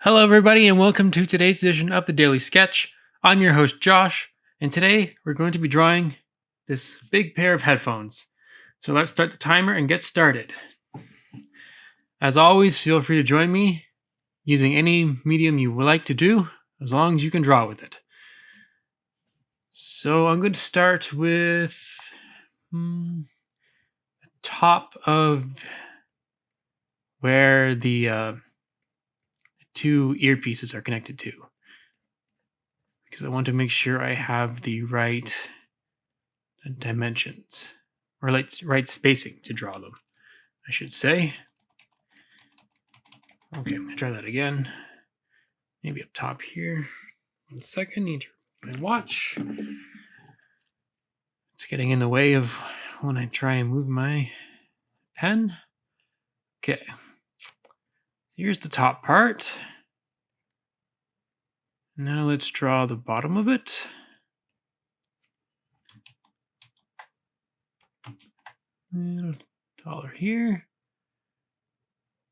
Hello, everybody, and welcome to today's edition of the Daily Sketch. I'm your host, Josh, and today we're going to be drawing this big pair of headphones. So let's start the timer and get started. As always, feel free to join me using any medium you would like to do, as long as you can draw with it. So I'm going to start with the top of where the two earpieces are connected to, because I want to make sure I have the right dimensions, or right spacing to draw them, I should say. Okay, I'm gonna try that again. Maybe up top here. 1 second, need to my watch. It's getting in the way of when I try and move my pen. Okay, here's the top part. Now let's draw the bottom of it. A little taller here.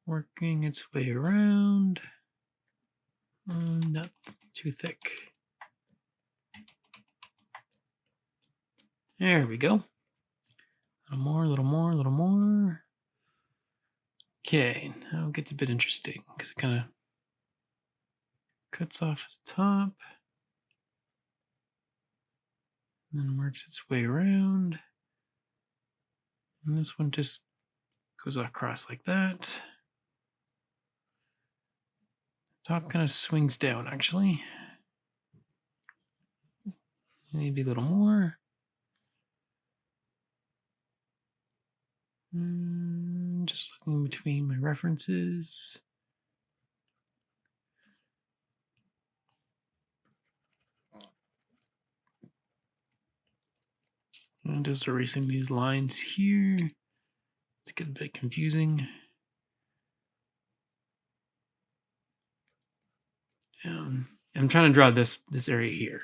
Working its way around. Not too thick. There we go. A little more. Okay, now it gets a bit interesting because it kind of cuts off the top and then works its way around. And this one just goes across like that. Top kind of swings down, actually. Maybe a little more. Just looking between my references. And just erasing these lines here. It's getting a bit confusing. I'm trying to draw this area here.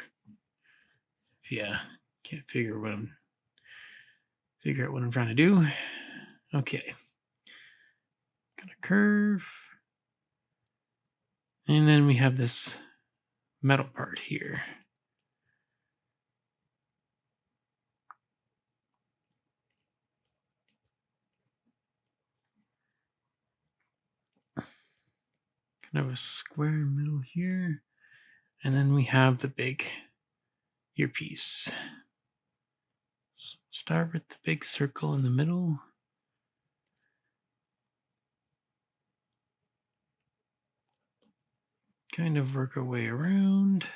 Yeah, can't figure out what I'm trying to do. Okay. Got a curve. And then we have this metal part here. Kind of a square middle here. And then we have the big earpiece. Start with the big circle in the middle. Kind of work our way around.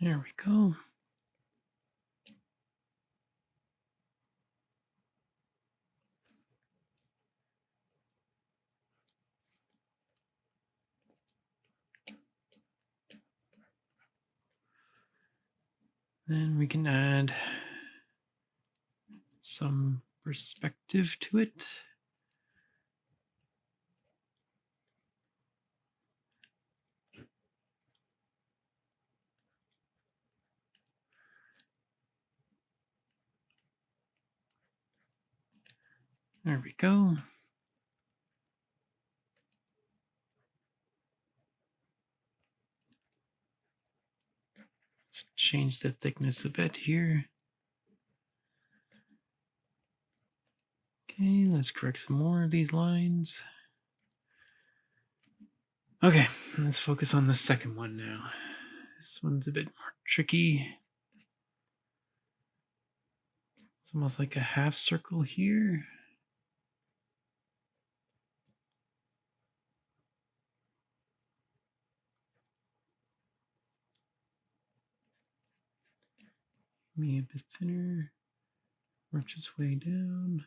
There we go. Then we can add some perspective to it. There we go. Let's change the thickness a bit here. Okay, let's correct some more of these lines. Okay, let's focus on the second one now. This one's a bit more tricky. It's almost like a half circle here. Maybe a bit thinner. Works its way down.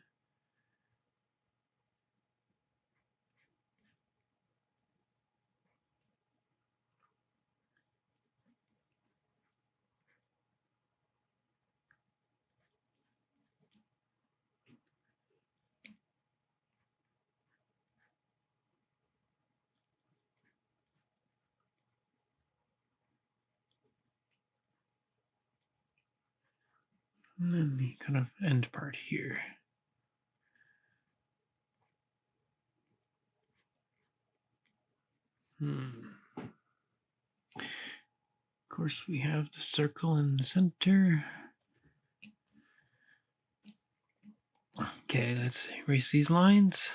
And then the kind of end part here. Of course, we have the circle in the center. Okay, let's erase these lines.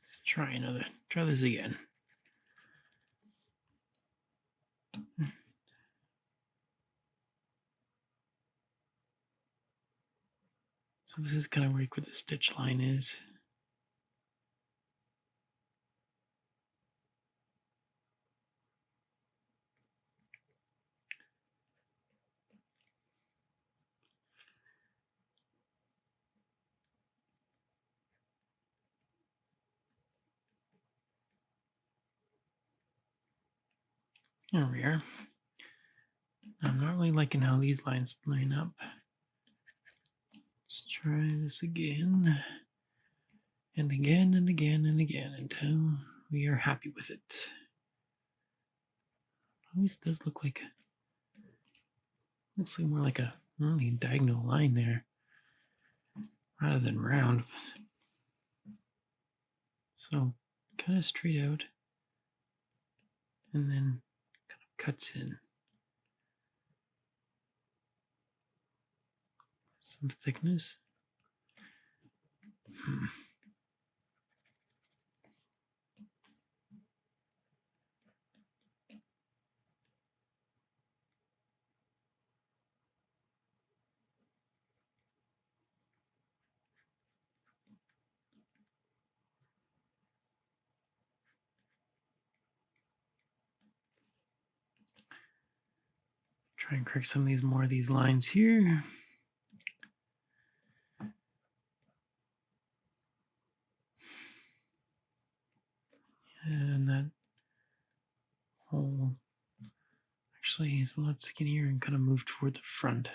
Let's try this again. So this is kind of where the stitch line is. There we are. I'm not really liking how these lines line up. Let's try this again. And again and again and again until we are happy with it. Always does looks like more like a really diagonal line there rather than round. So kind of straight out and then kind of cuts in. Some thickness. Try and correct some of these lines here. And that hole actually is a lot skinnier and kind of moved toward the front.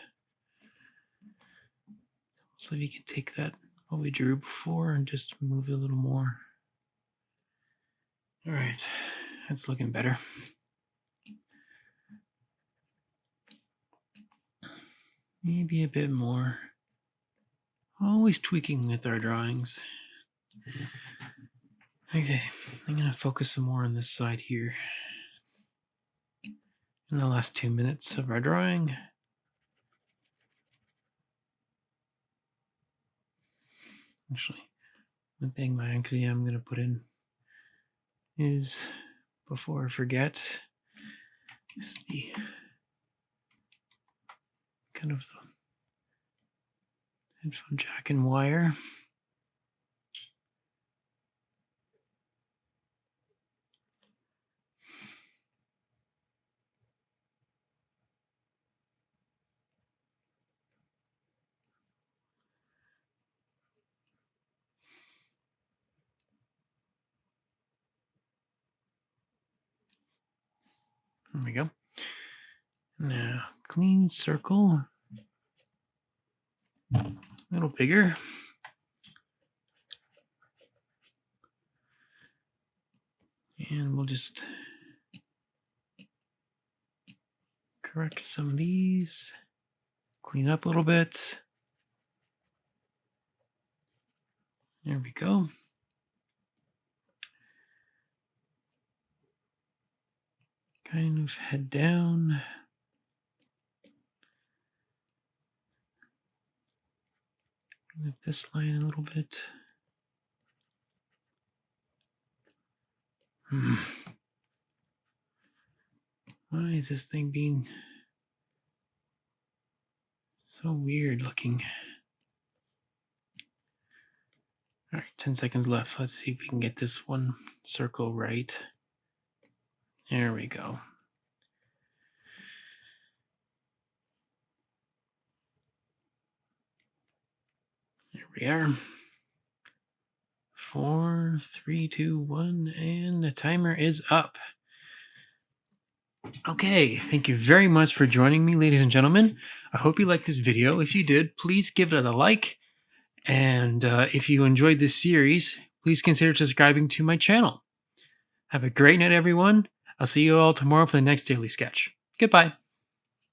So if you can take that what we drew before and just move it a little more. All right, that's looking better. Maybe a bit more. Always tweaking with our drawings. Okay, I'm going to focus some more on this side here. In the last 2 minutes of our drawing. Actually, one thing I'm going to put in is, before I forget, is the kind of the headphone jack and wire. There we go. Now, clean circle. A little bigger. And we'll just correct some of these. Clean up a little bit. There we go. Kind of head down. Clean up this line a little bit. Why is this thing being so weird looking? All right, 10 seconds left. Let's see if we can get this one circle right. There we go. There we are. 4, 3, 2, 1, and the timer is up. Okay, thank you very much for joining me, ladies and gentlemen. I hope you liked this video. If you did, please give it a like. And if you enjoyed this series, please consider subscribing to my channel. Have a great night, everyone. I'll see you all tomorrow for the next daily sketch. Goodbye.